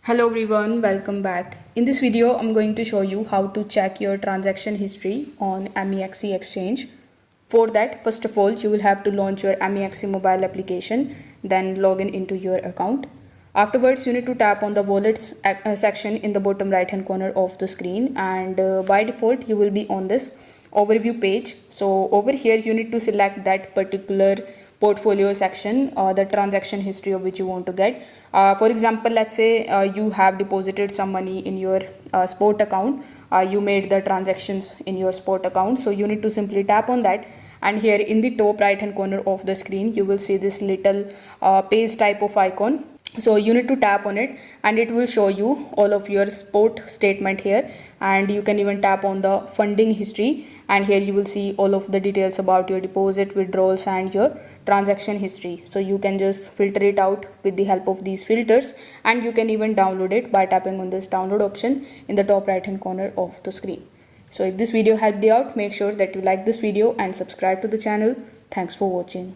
Hello everyone, welcome back. In this video, I'm going to show you how to check your transaction history on MEXC Exchange. For that, first of all, you will have to launch your MEXC mobile application, then log in into your account. Afterwards, you need to tap on the wallets section in the bottom right hand corner of the screen, and by default, you will be on this overview page. So over here, you need to select that particular portfolio section or the transaction history of which you want to get. For example, let's say you have deposited some money in your sport account. You made the transactions in your sport account, so you need to simply tap on that, and here in the top right hand corner of the screen you will see this little page type of icon. So you need to tap on it and it will show you all of your sport statement here, and you can even tap on the funding history, and here you will see all of the details about your deposit, withdrawals and your transaction history. So you can just filter it out with the help of these filters, and you can even download it by tapping on this download option in the top right hand corner of the screen. So if this video helped you out, make sure that you like this video and subscribe to the channel. Thanks for watching.